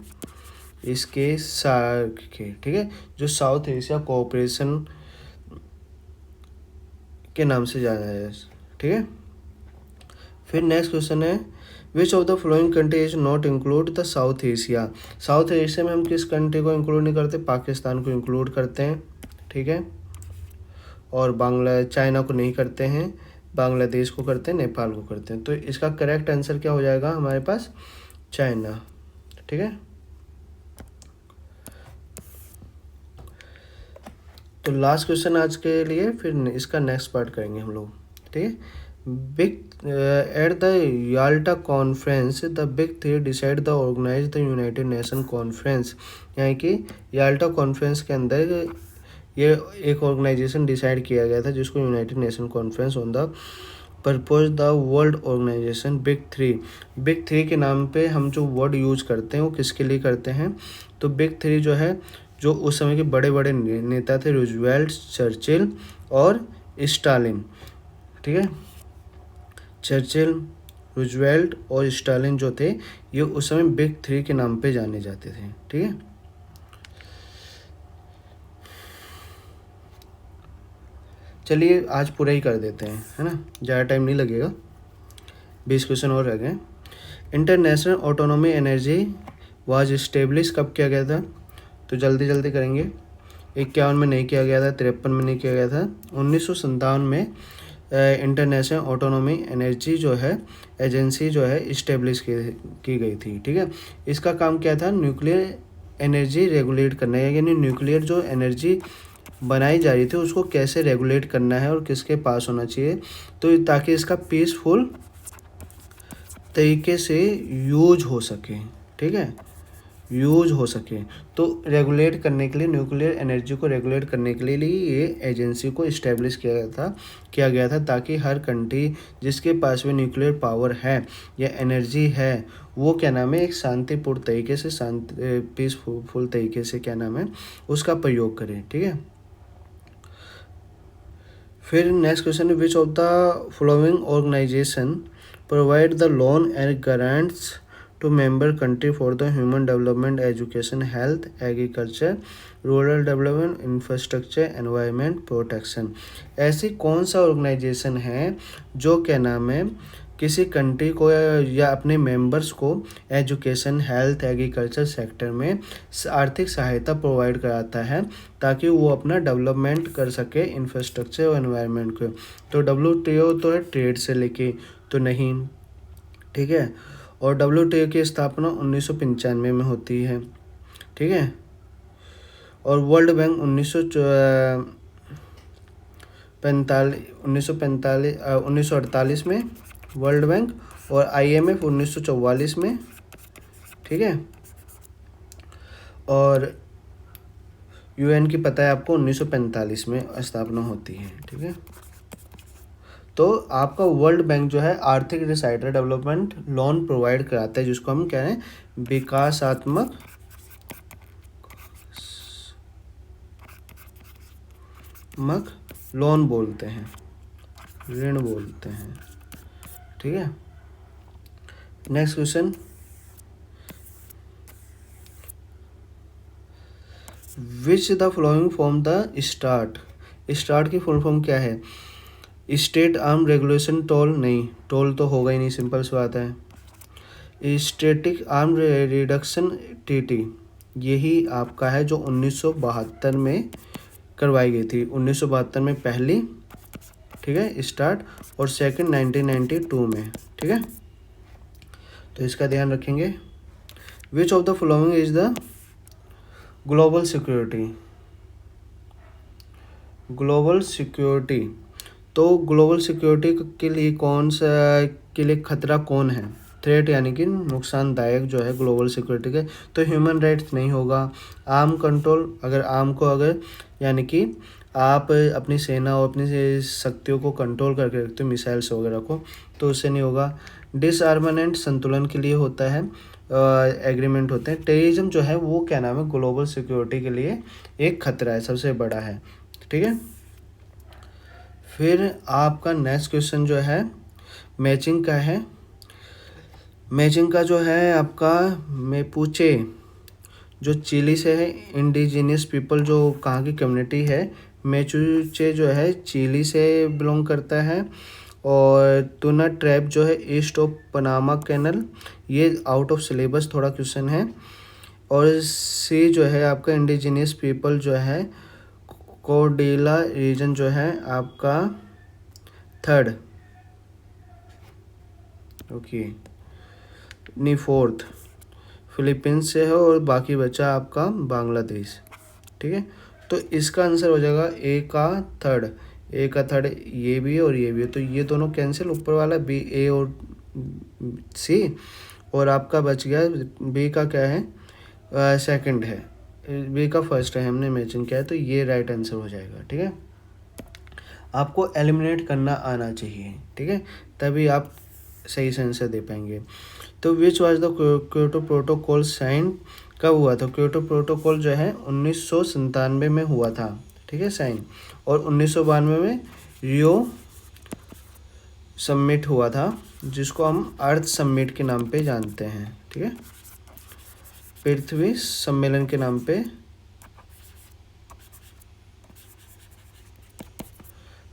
इसके सार्क के। ठीक है। जो साउथ एशिया कोऑपरेशन के नाम से जाना है। ठीक है। फिर नेक्स्ट क्वेश्चन है which of the following country is not include the south Asia. South Asia में हम किस कंट्री को इंक्लूड नहीं करते? पाकिस्तान को इंक्लूड करते हैं। ठीक है। और चाइना को नहीं करते हैं, बांग्लादेश को करते हैं, नेपाल को करते हैं। तो इसका करेक्ट आंसर क्या हो जाएगा हमारे पास? चाइना। ठीक है। तो लास्ट क्वेश्चन आज के लिए, फिर इसका नेक्स्ट पार्ट करेंगे हम लोग। ठीक है। Big at the Yalta conference the big three decide the organize the United Nation conference. यानी कि याल्टा कॉन्फ्रेंस के अंदर ये एक ऑर्गेनाइजेशन डिसाइड किया गया था जिसको United Nation conference on the purpose the world organization big three. Big three के नाम पे हम जो वर्ड यूज करते हैं वो किसके लिए करते हैं? तो बिग थ्री जो है, जो उस समय के बड़े बड़े नेता थे, रूजवेल्ट, चर्चिल और स्टालिन। ठीक है। चर्चिल, रूजवेल्ट और स्टालिन जो थे, ये उस समय बिग थ्री के नाम पे जाने जाते थे। ठीक है। चलिए आज पूरा ही कर देते हैं, है ना, ज़्यादा टाइम नहीं लगेगा। 20 क्वेश्चन और रह गए। International autonomy energy was establish कब किया गया था? तो जल्दी जल्दी करेंगे। 51 में नहीं किया गया था, 53 में नहीं किया गया था, 1957 में इंटरनेशनल ऑटोनॉमी एनर्जी जो है एजेंसी जो है इस्टेब्लिश की गई थी। ठीक है, इसका काम क्या था, न्यूक्लियर एनर्जी रेगुलेट करना है, यानी न्यूक्लियर जो एनर्जी बनाई जा रही थी उसको कैसे रेगुलेट करना है और किसके पास होना चाहिए, तो ताकि इसका पीसफुल तरीके से यूज हो सके। ठीक है, यूज हो सके, तो रेगुलेट करने के लिए, न्यूक्लियर एनर्जी को रेगुलेट करने के लिए ये एजेंसी को इस्टेब्लिश किया गया था ताकि हर कंट्री जिसके पास में न्यूक्लियर पावर है या एनर्जी है वो क्या नाम है एक शांतिपूर्ण तरीके से, पीसफुल तरीके से क्या नाम है उसका प्रयोग करें। ठीक है, फिर नेक्स्ट क्वेश्चन है, which of the following organisation provide the loan and grants to member country for the human development, education, health, agriculture, rural development, infrastructure, environment protection. ऐसी कौन सा ऑर्गेनाइजेशन है जो क्या नाम है किसी कंट्री को या अपने मेंबर्स को एजुकेशन, हेल्थ, एग्रीकल्चर सेक्टर में आर्थिक सहायता प्रोवाइड कराता है ताकि वो अपना डेवलपमेंट कर सके इंफ्रास्ट्रक्चर और एनवायरनमेंट को। तो WTO तो है ट्रेड से लेके तो नहीं। ठीक है, और WTO की स्थापना 1995 में होती है। ठीक है, और वर्ल्ड बैंक 1948 में वर्ल्ड बैंक, और IMF 1944 में। ठीक है, और UN की पता है आपको 1945 में स्थापना होती है। ठीक है, तो आपका वर्ल्ड बैंक जो है आर्थिक रिसाइडर डेवलपमेंट लोन प्रोवाइड कराता है जिसको हम कह रहे हैं विकासात्मक लोन बोलते हैं, ऋण बोलते हैं। ठीक है, next question, which the following form the start की फुल फॉर्म क्या है, स्टेट आर्म रेगुलेशन टोल, नहीं टोल तो होगा ही नहीं, सिंपल सी बात है। स्टेटिक आर्म रिडक्शन TT, यही आपका है जो 1972 में करवाई गई थी, 1972 में पहली। ठीक है, स्टार्ट, और सेकंड 1992 में। ठीक है, तो इसका ध्यान रखेंगे। विच of the following is the global security, तो ग्लोबल सिक्योरिटी के लिए कौन सा के लिए खतरा कौन है, थ्रेट यानी कि नुकसानदायक जो है ग्लोबल सिक्योरिटी के, तो ह्यूमन राइट्स नहीं होगा। आर्म कंट्रोल, अगर यानी कि आप अपनी सेना और अपनी शक्तियों को कंट्रोल करके रखते हो मिसाइल्स वगैरह को, तो उससे नहीं होगा। डिसआर्मामेंट संतुलन के लिए होता है, एग्रीमेंट होते हैं। टेररिज्म जो है वो क्या नाम है ग्लोबल सिक्योरिटी के लिए एक खतरा है, सबसे बड़ा है। ठीक है, फिर आपका नेक्स्ट क्वेश्चन जो है मैचिंग का है। मैचिंग का जो है आपका मेपुचे जो चिली से है, इंडिजिनियस पीपल जो कहाँ की कम्युनिटी है, मेपुचे जो है चिली से बिलोंग करता है। और टूना ट्रैप जो है ईस्ट ऑफ पनामा कैनल, ये आउट ऑफ सिलेबस थोड़ा क्वेश्चन है। और सी जो है आपका इंडिजिनियस पीपल जो है कोर्डेला रीजन जो है आपका थर्ड, ओके नहीं फोर्थ फिलीपींस से है, और बाकी बचा आपका बांग्लादेश। ठीक है, तो इसका आंसर हो जाएगा ए का थर्ड, ये भी है और ये भी है, तो ये दोनों कैंसिल, ऊपर वाला बी, ए और सी, और आपका बच गया बी का क्या है सेकंड है, बी का फर्स्ट है, हमने मैचिंग किया है, तो ये राइट आंसर हो जाएगा। ठीक है, आपको एलिमिनेट करना आना चाहिए। ठीक है, तभी आप सही से आंसर दे पाएंगे। तो which was the Kyoto protocol sign कब हुआ था, क्योटो प्रोटोकॉल जो है 1997 में हुआ था। ठीक है, साइन, और 1992 में रियो समिट हुआ था जिसको हम अर्थ समिट के नाम पे जानते हैं। ठीक है, पृथ्वी सम्मेलन के नाम पे,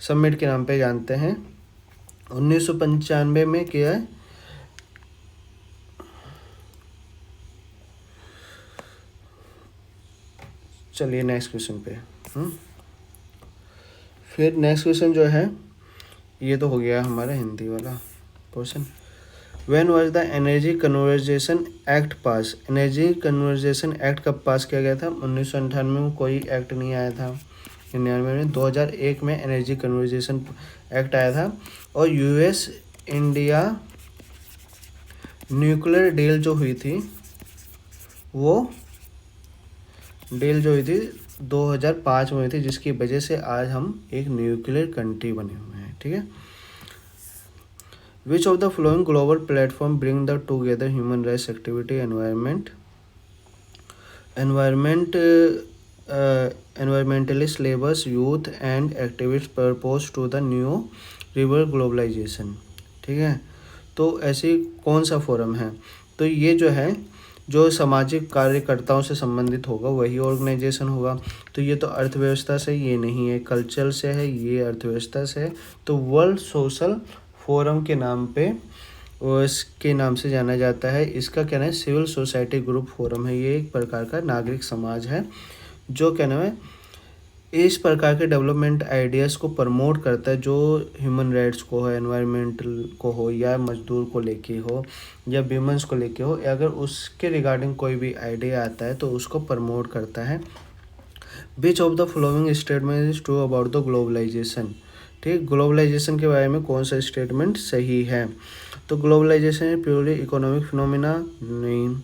समिट के नाम पे जानते हैं। 1995 में किया है। चलिए नेक्स्ट क्वेश्चन पे। फिर नेक्स्ट क्वेश्चन जो है ये तो हो गया हमारा हिंदी वाला portion. When was the energy conversation act pass? Energy conversation act कब पास किया गया था? 1998 में कोई एक्ट नहीं आया था 99 में। 2001 में एनर्जी कन्वर्जेशन एक्ट आया था। और यूएस इंडिया न्यूक्लियर डील जो हुई थी, वो डील जो हुई थी 2005 में हुई थी, जिसकी वजह से आज हम एक न्यूक्लियर कंट्री बने हुए हैं। ठीक है। Which of the following global platform bring the together human rights activity, environmentalist, laborers, youth and activists purpose to the new river globalization? ठीक है। तो ऐसी कौन सा फोरम है? तो ये जो है, जो सामाजिक कार्यकर्ताओं से संबंधित होगा वही ऑर्गेनाइजेशन होगा। तो ये तो अर्थव्यवस्था से, ये नहीं है, कल्चर से है, ये अर्थव्यवस्था से है। तो वर्ल्ड सोशल फोरम के नाम पे, और इसके नाम से जाना जाता है। इसका क्या नाम है? सिविल सोसाइटी ग्रुप फोरम है। ये एक प्रकार का नागरिक समाज है जो क्या नाम है, इस प्रकार के डेवलपमेंट आइडियाज़ को प्रमोट करता है, जो ह्यूमन राइट्स को हो, एनवायरमेंटल को हो, या मजदूर को लेके हो, या वीमेंस को लेके हो, अगर उसके रिगार्डिंग कोई भी आइडिया आता है तो उसको प्रमोट करता है। Which of the following statement is true about the globalization? ठीक, ग्लोबलाइजेशन के बारे में कौन सा स्टेटमेंट सही है? तो ग्लोबलाइजेशन प्योरली इकोनॉमिक फिनोमिना नहीं।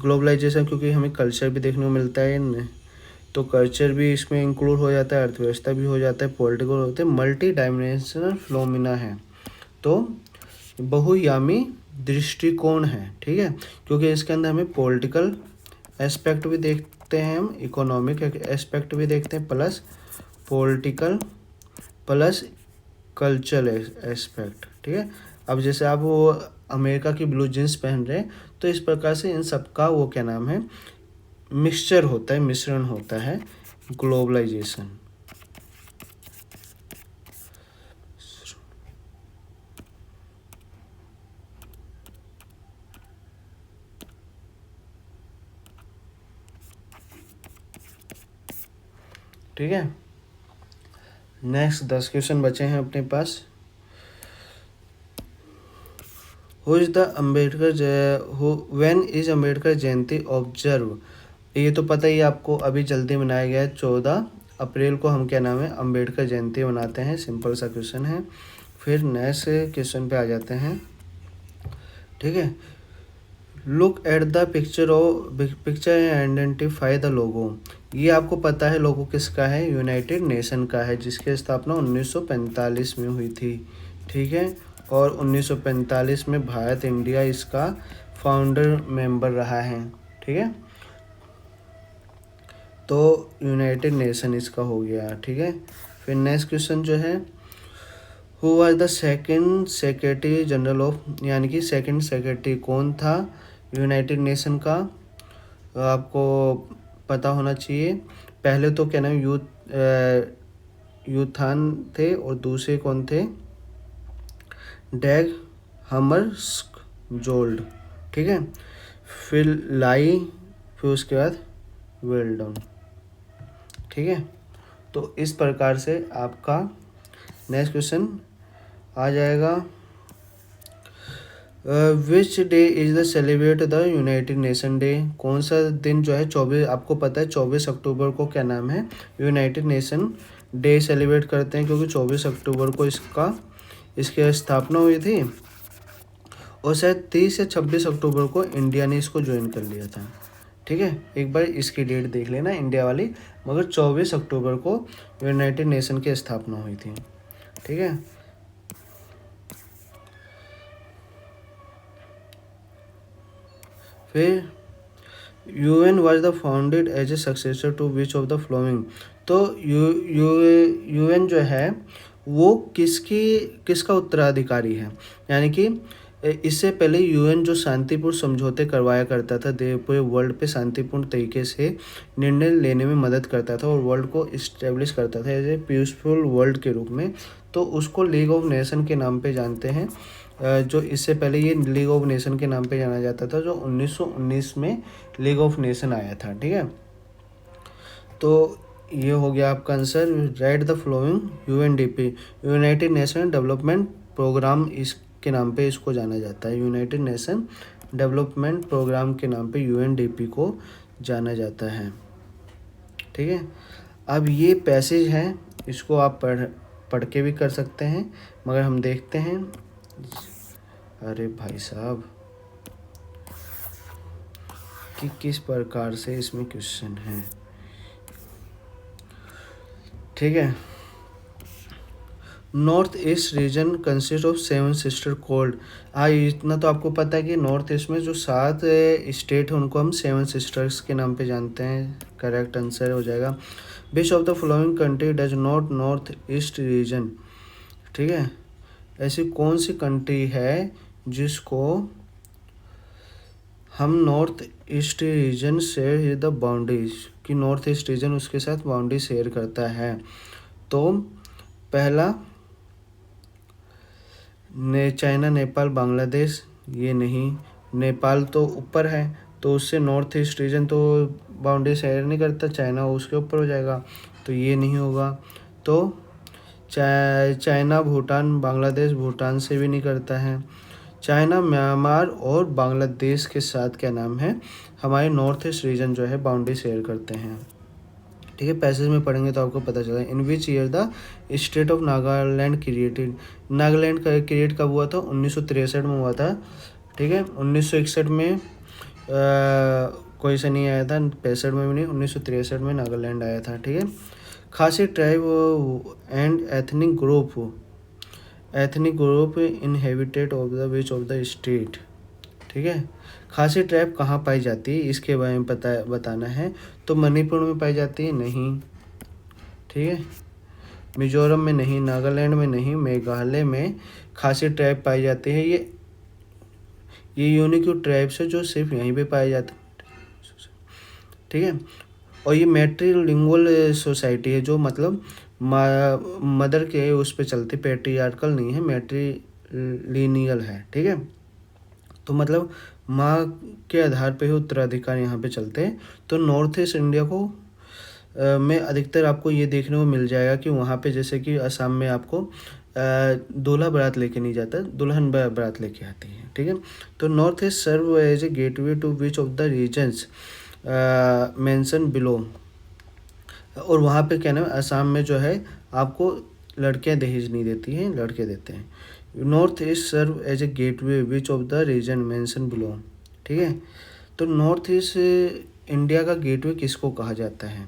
ग्लोबलाइजेशन क्योंकि हमें कल्चर भी देखने को मिलता है, तो कल्चर भी इसमें इंक्लूड हो जाता है, अर्थव्यवस्था भी हो जाता है, पॉलिटिकल होते हैं, मल्टी डायमेंशनल फिनोमिना है, तो बहुयामी दृष्टिकोण है। ठीक है, क्योंकि इसके अंदर हमें पॉलिटिकल एस्पेक्ट भी देखते हैं, हम इकोनॉमिक एस्पेक्ट भी देखते हैं, plus political plus cultural aspect. ठीक है। अब जैसे आप वो अमेरिका की ब्लू जीन्स पहन रहे हैं, तो इस प्रकार से इन सब का वो क्या नाम है, मिक्सचर होता है, मिश्रण होता है, ग्लोबलाइजेशन। ठीक है। नेक्स्ट 10 क्वेश्चन बचे हैं अपने पास। When is Ambedkar Jayanti observe? ये तो पता ही आपको, अभी जल्दी मनाया गया है, 14 अप्रैल को हम क्या नाम है, अम्बेडकर जयंती मनाते हैं। सिंपल सा क्वेश्चन है। फिर नेक्स्ट क्वेश्चन पे आ जाते हैं। ठीक है। Look at the picture and identify the logo. ये आपको पता है लोगो किसका है, यूनाइटेड नेशन का है, जिसकी स्थापना 1945 में हुई थी। ठीक है। और 1945 में भारत, इंडिया इसका फाउंडर मेंबर रहा है। ठीक है। तो यूनाइटेड नेशन इसका हो गया। ठीक है। फिर नेक्स्ट क्वेश्चन जो है, who was the second secretary general of, यानी कि सेकंड सेक्रेटरी कौन था यूनाइटेड नेशन का? आपको पता होना चाहिए। पहले तो क्या नाम, यूथान थे, और दूसरे कौन थे, डैग हमरस्जोल्ड। ठीक है। फिर लाई, फिर उसके बाद वेल्डन। ठीक है। तो इस प्रकार से आपका नेक्स्ट क्वेश्चन आ जाएगा। Which day is the celebrate the United nation day? कौन सा दिन जो है 24, आपको पता है 24 अक्टूबर को क्या नाम है, यूनाइटेड नेशन डे सेलिब्रेट करते हैं, क्योंकि 24 अक्टूबर को इसकी स्थापना हुई थी, और शायद 30 या 26 अक्टूबर को इंडिया ने इसको ज्वाइन कर लिया था। ठीक है, एक बार इसकी डेट देख लेना इंडिया वाली, मगर 24 अक्टूबर को यूनाइटेड नेशन की स्थापना हुई थी। ठीक है। फिर UN was the founded as a successor to which of the following? तो यूएन जो है वो किसका उत्तराधिकारी है? यानी कि इससे पहले यूएन जो शांतिपूर्ण समझौते करवाया करता था, पूरे वर्ल्ड पे शांतिपूर्ण तरीके से निर्णय लेने में मदद करता था, और वर्ल्ड को इस्टेब्लिश करता था एज ए पीसफुल वर्ल्ड के रूप में, तो उसको लीग ऑफ नेशन के नाम पे जानते हैं। जो इससे पहले ये लीग ऑफ नेशन के नाम पे जाना जाता था, जो 1919 में लीग ऑफ नेशन आया था। ठीक है। तो ये हो गया आपका answer. Right the following. UNDP, United Nation development program, इसके नाम पे इसको जाना जाता है। यूनाइटेड नेशन डेवलपमेंट प्रोग्राम के नाम पे यूएनडीपी को जाना जाता है। ठीक है। अब ये पैसेज है, इसको आप पढ़ के भी कर सकते हैं, मगर हम देखते हैं। अरे भाई साहब कि किस प्रकार से इसमें क्वेश्चन है। ठीक है। North east region consist of 7 sister cold. हाँ, इतना तो आपको पता है कि नॉर्थ ईस्ट में जो 7 स्टेट है उनको हम 7 सिस्टर्स के नाम पे जानते हैं। करेक्ट आंसर हो जाएगा। विच of the following country does not north east region. ठीक है। ऐसी कौन सी कंट्री है जिसको हम north east region share the boundaries, कि नॉर्थ ईस्ट रीजन उसके साथ बाउंड्री शेयर करता है। तो पहला चाइना, नेपाल, बांग्लादेश, ये नहीं। नेपाल तो ऊपर है तो उससे नॉर्थ ईस्ट रीजन तो बाउंड्री शेयर नहीं करता, चाइना उसके ऊपर हो जाएगा, तो ये नहीं होगा। तो चाइना, भूटान, बांग्लादेश भूटान से भी नहीं करता है। चाइना, म्यांमार और बांग्लादेश के साथ क्या नाम है, हमारे नॉर्थ ईस्ट रीजन जो है बाउंड्री शेयर करते हैं। ठीक है। पैसेज में पढ़ेंगे तो आपको पता चलेगा। In which year the state of Nagaland created. Nagaland का क्रिएट कब हुआ था? 1963 में हुआ था। ठीक है। 1961 में कोई सा नहीं आया था, 65 में भी नहीं, 1963 में नागालैंड आया था। ठीक है। खासी tribe and ethnic group inhabited of the which of the state. ठीक है। खासी ट्राइब कहाँ पाई जाती है इसके बारे में बताना है। तो मणिपुर में पाई जाती है? नहीं। ठीक है। मिजोरम में नहीं, नागालैंड में नहीं, मेघालय में खासी ट्राइब पाई जाती है। ये यूनिक ट्राइब्स है जो सिर्फ यहीं पे पाए जाते हैं। ठीक है। और ये मैट्रीलिंगुअल सोसाइटी है, जो मतलब मदर के उस पे चलती, पैट्रियार्कल नहीं है, मैट्रीलिनियल है। ठीक है। तो मतलब माँ के आधार पे ही उत्तराधिकार यहाँ पे चलते हैं। तो नॉर्थ ईस्ट इंडिया को में अधिकतर आपको ये देखने को मिल जाएगा कि वहाँ पे जैसे कि असम में आपको दूल्हा बारात लेके नहीं जाता, दुल्हन बारात लेके आती है। ठीक है। तो north east serve as a gateway to which of the regions mention below. और वहाँ पे क्या नाम है, असम में जो है आपको लड़कियाँ दहेज नहीं देती हैं, लड़के देते हैं। North east serve as a gateway which of the region mention below. ठीक है। तो नॉर्थ ईस्ट इंडिया का गेटवे किसको कहा जाता है?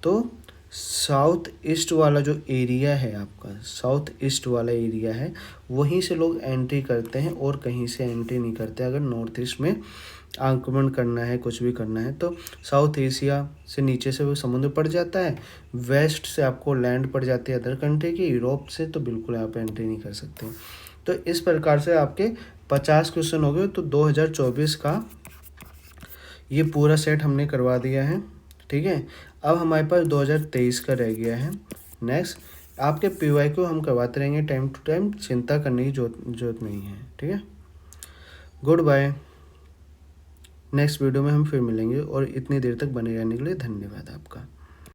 तो साउथ ईस्ट वाला जो एरिया है आपका, साउथ ईस्ट वाला एरिया है, वहीं से लोग एंट्री करते हैं और कहीं से एंट्री नहीं करते। अगर नॉर्थ ईस्ट में आक्रमण करना है, कुछ भी करना है, तो साउथ एशिया से नीचे से वो समुद्र पड़ जाता है, वेस्ट से आपको लैंड पड़ जाती है अदर कंट्री की, यूरोप से तो बिल्कुल आप एंट्री नहीं कर सकते। तो इस प्रकार से आपके 50 क्वेश्चन हो गए। तो 2024 का ये पूरा सेट हमने करवा दिया है। ठीक है। अब हमारे पास 2023 का रह गया है। नेक्स्ट आपके पीवाई को हम करवाते रहेंगे टाइम टू टाइम, चिंता करने की जरूरत नहीं है। ठीक है। Good bye. नेक्स्ट वीडियो में हम फिर मिलेंगे, और इतनी देर तक बने रहने के लिए धन्यवाद आपका।